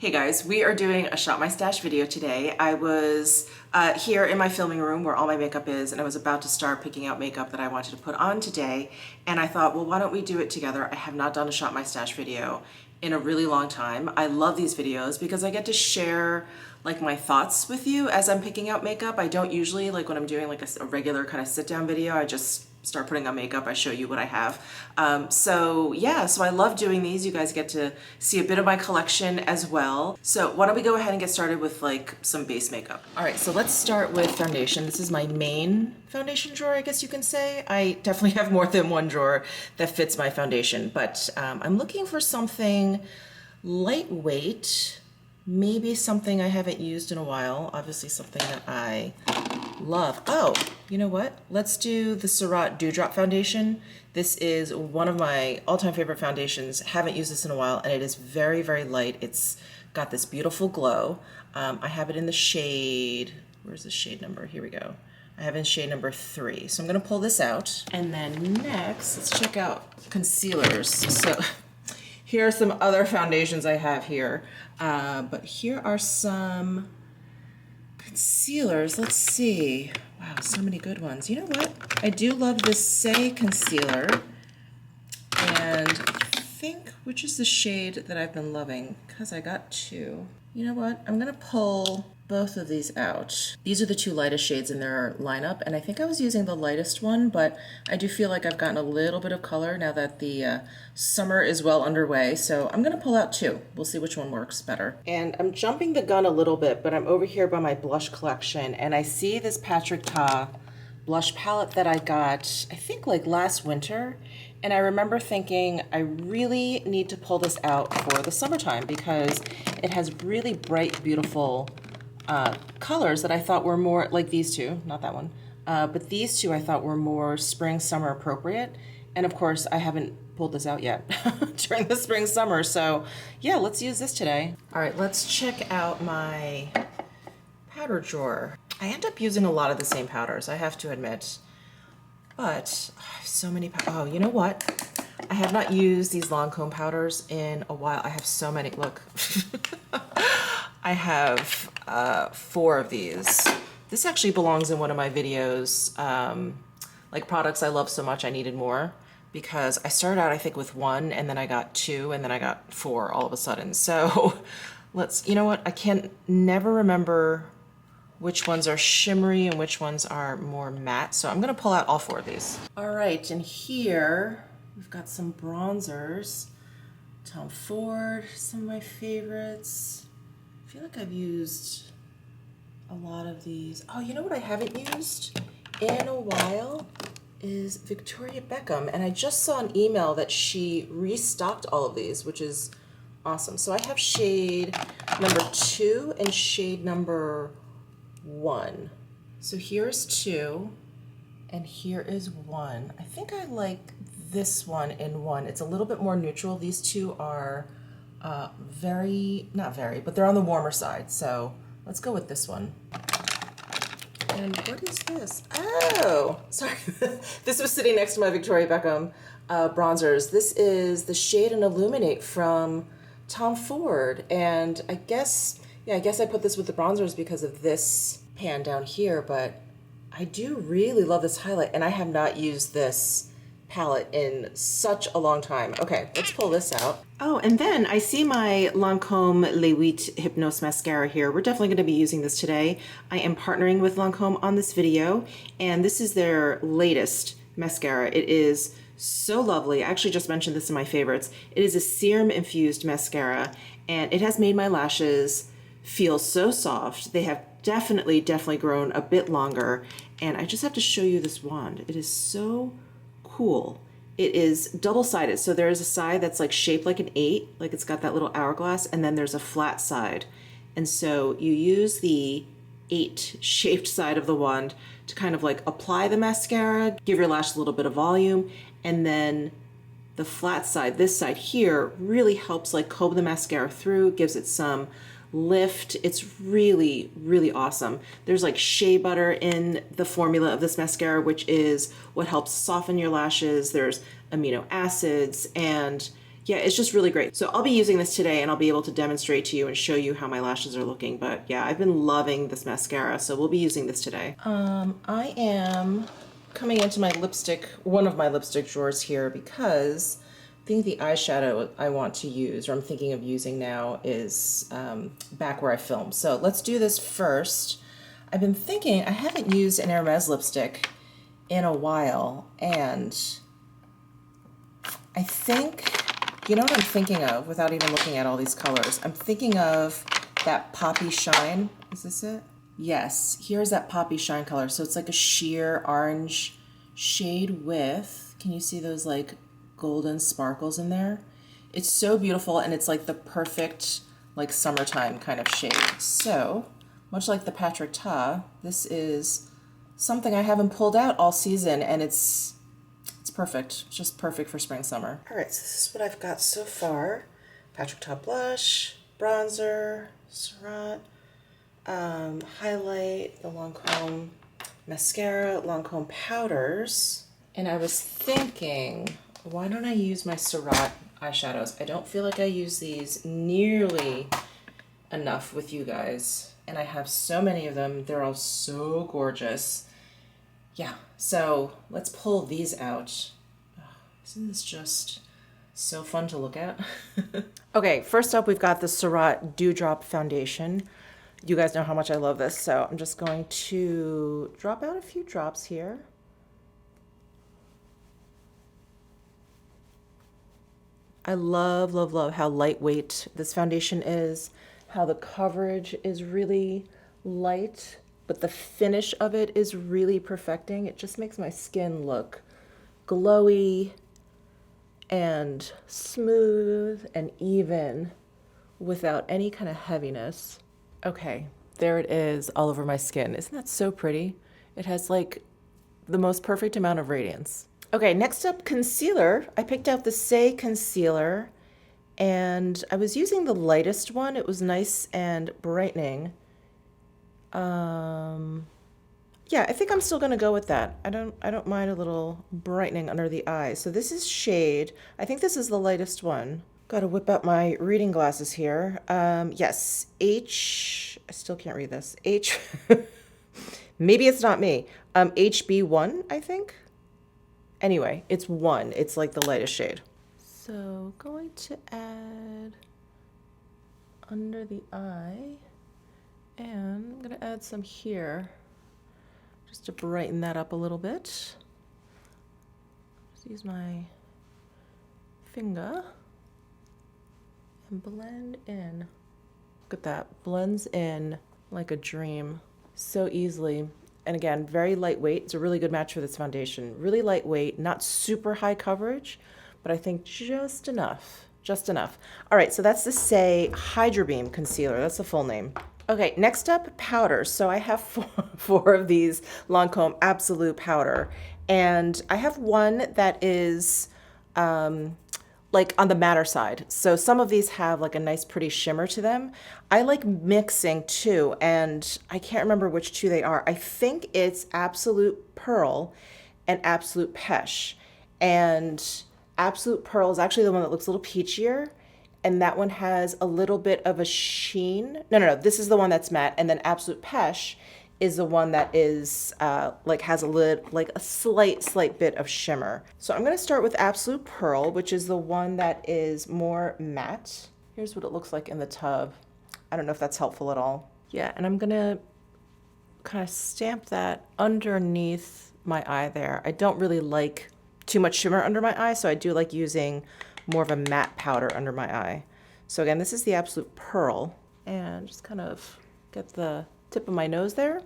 Hey guys, we are doing a Shop My Stash video today. I was here in my filming room where all my makeup is, and I was about to start picking out makeup that I wanted to put on today, and I thought, well, why don't we do it together? I have not done a Shop My Stash video in a really long time. I love these videos because I get to share like my thoughts with you as I'm picking out makeup. I don't usually, like when I'm doing like a regular kind of sit down video, I just start putting on makeup, I show you what I have. So I love doing these. You guys get to see a bit of my collection as well. So why don't we go ahead and get started with like some base makeup. All right, so let's start with foundation. This is my main foundation drawer, I guess you can say. I definitely have more than one drawer that fits my foundation, but I'm looking for something lightweight, maybe something I haven't used in a while, obviously something that I love. Oh, you know what? Let's do the Surratt Dewdrop foundation. This is one of my all-time favorite foundations. Haven't used this in a while, and it is very, very light. It's got this beautiful glow. I have it in the shade, where's the shade number? Here we go. I have it in shade number 3. So I'm gonna pull this out. And then next, let's check out concealers. So here are some other foundations I have here, but here are some concealers. Let's see. Wow, so many good ones. You know what? I do love this Say concealer, and I think, which is the shade that I've been loving, because I got 2. You know what? I'm gonna pull both of these out. These are the 2 lightest shades in their lineup, and I think I was using the lightest one, but I do feel like I've gotten a little bit of color now that the summer is well underway, so I'm gonna pull out 2. We'll see which one works better. And I'm jumping the gun a little bit, but I'm over here by my blush collection, and I see this Patrick Ta blush palette that I got, I think like last winter, and I remember thinking I really need to pull this out for the summertime because it has really bright, beautiful colors that I thought were more like these 2, not that one, but these 2 I thought were more spring, summer appropriate. And of course, I haven't pulled this out yet during the spring, summer. So yeah, let's use this today. All right, let's check out my powder drawer. I end up using a lot of the same powders, I have to admit, but I have so many, oh, you know what? I have not used these Lancome powders in a while. I have so many, look. I have 4 of these. This actually belongs in one of my videos, like products I love so much I needed more, because I started out I think with 1 and then I got 2 and then I got 4 all of a sudden. So let's, you know what, I can never remember which ones are shimmery and which ones are more matte. So I'm gonna pull out all 4 of these. All right, and here we've got some bronzers. Tom Ford, some of my favorites. I feel like I've used a lot of these. Oh, you know what I haven't used in a while is Victoria Beckham, and I just saw an email that she restocked all of these, which is awesome. So I have shade number 2 and shade number 1. So here's 2 and here is 1. I think I like this one in 1. It's a little bit more neutral. These 2 are not very, but they're on the warmer side. So let's go with this one. And what is this? Oh, sorry. This was sitting next to my Victoria Beckham bronzers. This is the Shade and Illuminate from Tom Ford. And I guess I put this with the bronzers because of this pan down here, but I do really love this highlight, and I have not used this palette in such a long time. Okay, let's pull this out. Oh, and then I see my Lancome Les 8 Hypnose Mascara here. We're definitely gonna be using this today. I am partnering with Lancome on this video, and this is their latest mascara. It is so lovely. I actually just mentioned this in my favorites. It is a serum infused mascara, and it has made my lashes feel so soft. They have definitely grown a bit longer, and I just have to show you this wand. It is so cool. It is double-sided, so there is a side that's like shaped like an 8, like it's got that little hourglass, and then there's a flat side. And so you use the 8 shaped side of the wand to kind of like apply the mascara, give your lash a little bit of volume, and then the flat side, this side here, really helps like comb the mascara through, gives it some lift. It's really, really awesome. There's like shea butter in the formula of this mascara, which is what helps soften your lashes. There's amino acids, and Yeah, it's just really great. So I'll be using this today and I'll be able to demonstrate to you and show you how my lashes are looking. But yeah, I've been loving this mascara, so we'll be using this today. I am coming into my lipstick, one of my lipstick drawers here, because I think the eyeshadow I want to use, or I'm thinking of using now, is back where I film. So let's do this first. I've been thinking, I haven't used an Hermes lipstick in a while, and I think, you know what I'm thinking of without even looking at all these colors? I'm thinking of that Poppy Shine. Is this it? Yes, here's that Poppy Shine color. So it's like a sheer orange shade with, can you see those like golden sparkles in there? It's so beautiful, and it's like the perfect like summertime kind of shade. So much like the Patrick Ta, this is something I haven't pulled out all season, and it's perfect. It's just perfect for spring, summer. All right, so this is what I've got so far. Patrick Ta blush, bronzer, Surratt, highlight, the Lancome mascara, Lancome powders. And I was thinking, why don't I use my Surratt eyeshadows? I don't feel like I use these nearly enough with you guys. And I have so many of them. They're all so gorgeous. Yeah, so let's pull these out. Oh, isn't this just so fun to look at? Okay, first up we've got the Surratt Dewdrop Foundation. You guys know how much I love this, so I'm just going to drop out a few drops here. I love, love, love how lightweight this foundation is, how the coverage is really light, but the finish of it is really perfecting. It just makes my skin look glowy and smooth and even without any kind of heaviness. Okay, there it is all over my skin. Isn't that so pretty? It has like the most perfect amount of radiance. Okay, next up, concealer. I picked out the Say concealer, and I was using the lightest one. It was nice and brightening. Yeah, I think I'm still gonna go with that. I don't mind a little brightening under the eyes. So this is shade, I think this is the lightest one. Gotta whip out my reading glasses here. Yes, I still can't read this. Maybe it's not me. HB1, I think. Anyway, it's 1. It's like the lightest shade. So going to add under the eye, and I'm gonna add some here just to brighten that up a little bit. Just use my finger and blend in. Look at that, blends in like a dream so easily. And again, very lightweight. It's a really good match for this foundation. Really lightweight, not super high coverage, but I think just enough, just enough. All right, so that's the Say Hydra Beam Concealer. That's the full name. Okay, next up, powders. So I have four of these Lancome Absolute powder, and I have one that is like on the matter side. So some of these have like a nice pretty shimmer to them. I like mixing too, and I can't remember which two they are. I think it's Absolute Pearl and Absolute Pesh. And Absolute Pearl is actually the one that looks a little peachier, and that one has a little bit of a sheen. No, this is the one that's matte, and then Absolute Pesh is the one that is like has a slight bit of shimmer. So I'm gonna start with Absolute Pearl, which is the one that is more matte. Here's what it looks like in the tub. I don't know if that's helpful at all. Yeah, and I'm gonna kind of stamp that underneath my eye there. I don't really like too much shimmer under my eye, so I do like using more of a matte powder under my eye. So again, this is the Absolute Pearl, and just kind of get the tip of my nose there.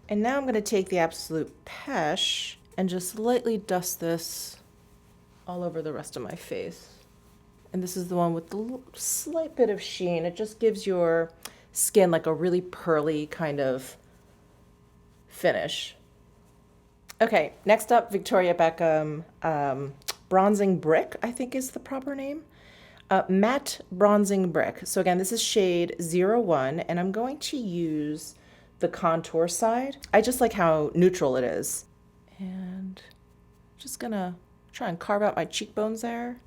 And now I'm going to take the Absolute Pesh and just lightly dust this all over the rest of my face. And this is the one with the slight bit of sheen. It just gives your skin like a really pearly kind of finish. Okay, next up, Victoria Beckham Bronzing Brick, I think is the proper name. Matte Bronzing Brick. So again, this is shade 01, and I'm going to use the contour side. I just like how neutral it is. And just gonna try and carve out my cheekbones there.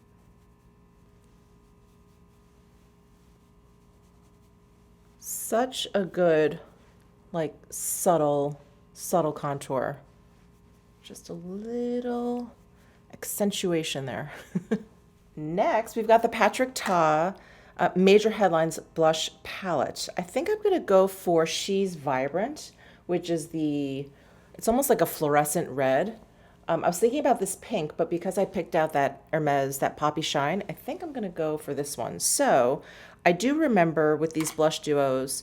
Such a good, like, subtle contour. Just a little accentuation there. Next, we've got the Patrick Ta Major Headlines Blush Palette. I think I'm going to go for She's Vibrant, which is it's almost like a fluorescent red. I was thinking about this pink, but because I picked out that Hermes, that Poppy Shine, I think I'm going to go for this one. So I do remember with these blush duos,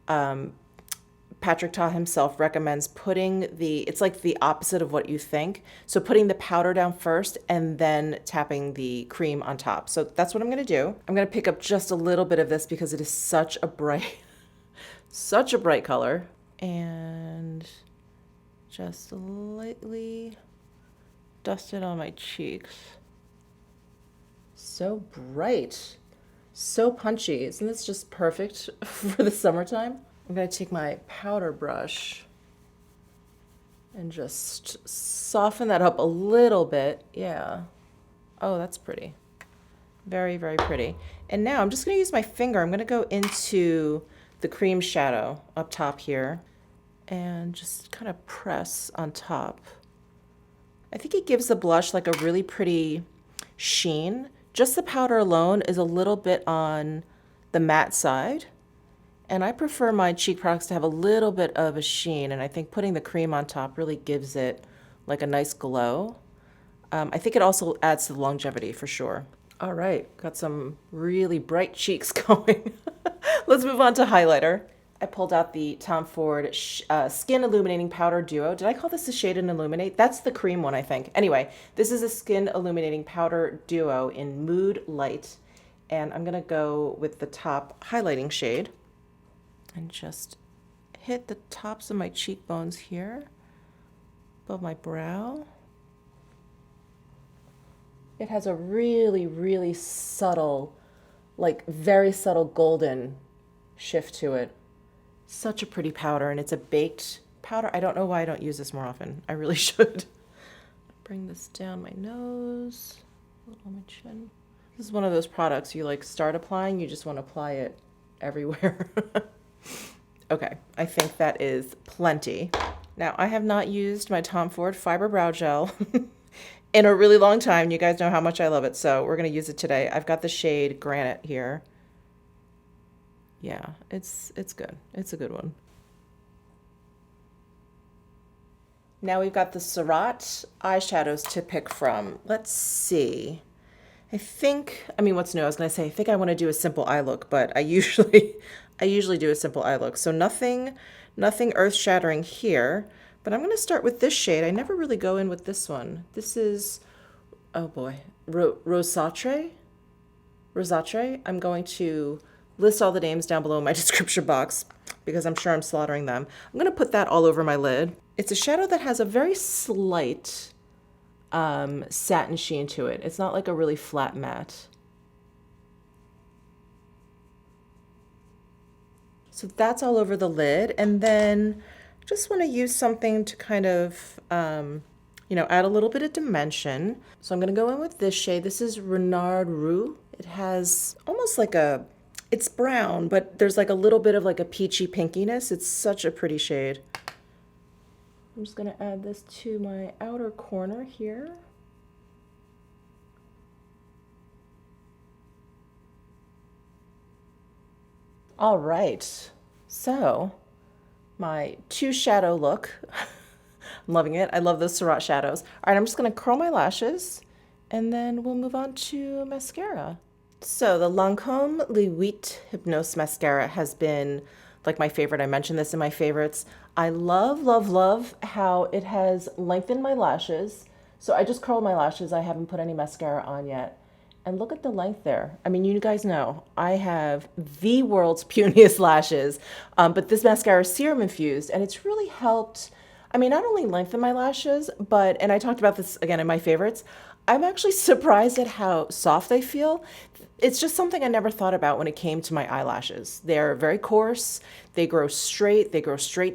Patrick Ta himself recommends putting it's like the opposite of what you think. So putting the powder down first and then tapping the cream on top. So that's what I'm going to do. I'm going to pick up just a little bit of this because it is such a bright, such a bright color. And just lightly dust it on my cheeks. So bright, so punchy. Isn't this just perfect for the summertime? I'm going to take my powder brush and just soften that up a little bit. Yeah. Oh, that's pretty. Very, very pretty. And now I'm just going to use my finger. I'm going to go into the cream shadow up top here and just kind of press on top. I think it gives the blush like a really pretty sheen. Just the powder alone is a little bit on the matte side. And I prefer my cheek products to have a little bit of a sheen, and I think putting the cream on top really gives it like a nice glow. I think it also adds to the longevity for sure. All right, got some really bright cheeks going. Let's move on to highlighter. I pulled out the Tom Ford Skin Illuminating Powder Duo. Did I call this the Shade and Illuminate? That's the cream one, I think. Anyway, this is a Skin Illuminating Powder Duo in Mood Light, and I'm gonna go with the top highlighting shade and just hit the tops of my cheekbones here, above my brow. It has a really, really subtle, like very subtle golden shift to it. Such a pretty powder, and it's a baked powder. I don't know why I don't use this more often. I really should. Bring this down my nose, a little on my chin. This is one of those products you like start applying, you just want to apply it everywhere. Okay, I think that is plenty. Now, I have not used my Tom Ford Fiber Brow Gel in a really long time. You guys know how much I love it, so we're going to use it today. I've got the shade Granite here. Yeah, it's good. It's a good one. Now we've got the Surratt eyeshadows to pick from. Let's see. What's new? I was going to say, I think I want to do a simple eye look, but I usually do a simple eye look. So nothing earth-shattering here, but I'm going to start with this shade. I never really go in with this one. This is, oh boy, Rosacea. I'm going to list all the names down below in my description box because I'm sure I'm slaughtering them. I'm going to put that all over my lid. It's a shadow that has a very slight satin sheen to it. It's not like a really flat matte. So that's all over the lid. And then just want to use something to kind of, add a little bit of dimension. So I'm going to go in with this shade. This is Renard Roux. It has almost like it's brown, but there's like a little bit of like a peachy pinkiness. It's such a pretty shade. I'm just going to add this to my outer corner here. All right, so my two shadow look. I'm loving it. I love those Surratt shadows. All right, I'm just going to curl my lashes and then we'll move on to mascara. So the Lancome Le 8 Hypnose Mascara has been like my favorite. I mentioned this in my favorites. I love, love, love how it has lengthened my lashes. So I just curled my lashes. I haven't put any mascara on yet. And look at the length there. I mean, you guys know I have the world's puniest lashes, but this mascara is serum infused and it's really helped, not only lengthen my lashes, and I talked about this again in my favorites, I'm actually surprised at how soft they feel. It's just something I never thought about when it came to my eyelashes. They're very coarse, they grow straight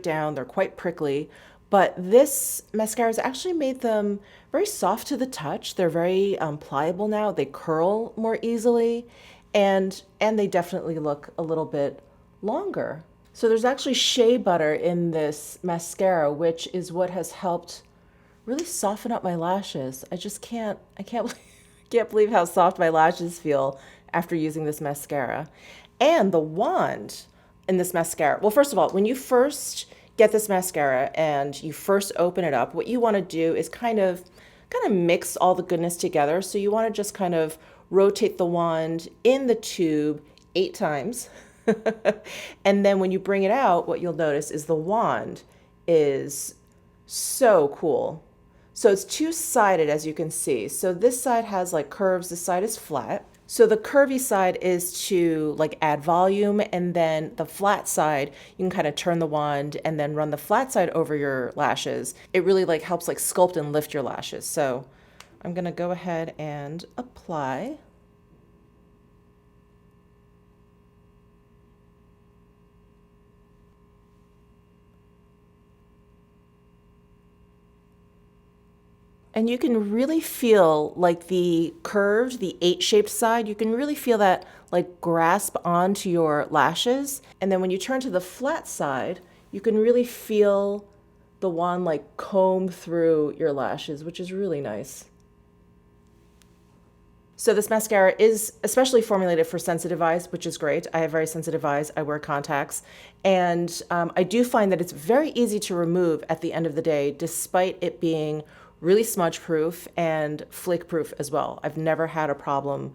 down, they're quite prickly, but this mascara has actually made them very soft to the touch. They're very pliable now. They curl more easily, and they definitely look a little bit longer. So there's actually shea butter in this mascara, which is what has helped really soften up my lashes. I can't believe how soft my lashes feel after using this mascara. And the wand in this mascara, well, first of all, when you first get this mascara and you first open it up, what you want to do is kind of mix all the goodness together. So you want to just kind of rotate the wand in the tube 8 times. And then when you bring it out, what you'll notice is the wand is so cool. So it's two-sided, as you can see. So this side has like curves, this side is flat. So the curvy side is to like add volume, and then the flat side, you can kind of turn the wand and then run the flat side over your lashes. It really like helps like sculpt and lift your lashes. So I'm gonna go ahead and apply. And you can really feel like the curved, the 8-shaped side, you can really feel that like grasp onto your lashes. And then when you turn to the flat side, you can really feel the wand like comb through your lashes, which is really nice. So this mascara is especially formulated for sensitive eyes, which is great. I have very sensitive eyes. I wear contacts. And I do find that it's very easy to remove at the end of the day, despite it being really smudge proof and flake proof as well. I've never had a problem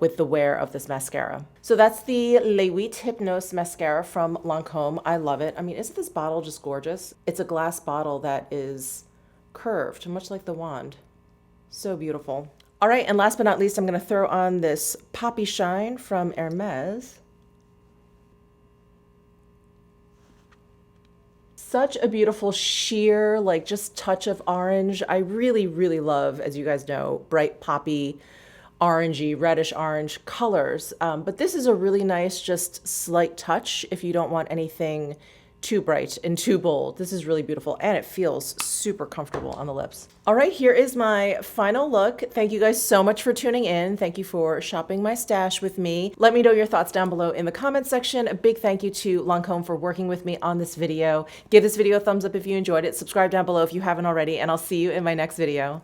with the wear of this mascara. So that's the Les 8 Hypnose mascara from Lancome. I love it. I mean, isn't this bottle just gorgeous? It's a glass bottle that is curved, much like the wand. So beautiful. All right, and last but not least, I'm gonna throw on this Poppy Shine from Hermes. Such a beautiful sheer, like just touch of orange. I really, really love, as you guys know, bright poppy, orangey, reddish orange colors. But this is a really nice, just slight touch if you don't want anything too bright and too bold. This is really beautiful, and it feels super comfortable on the lips. All right, here is my final look. Thank you guys so much for tuning in. Thank you for shopping my stash with me. Let me know your thoughts down below in the comments section. A big thank you to Lancome for working with me on this video. Give this video a thumbs up if you enjoyed it. Subscribe down below if you haven't already, and I'll see you in my next video.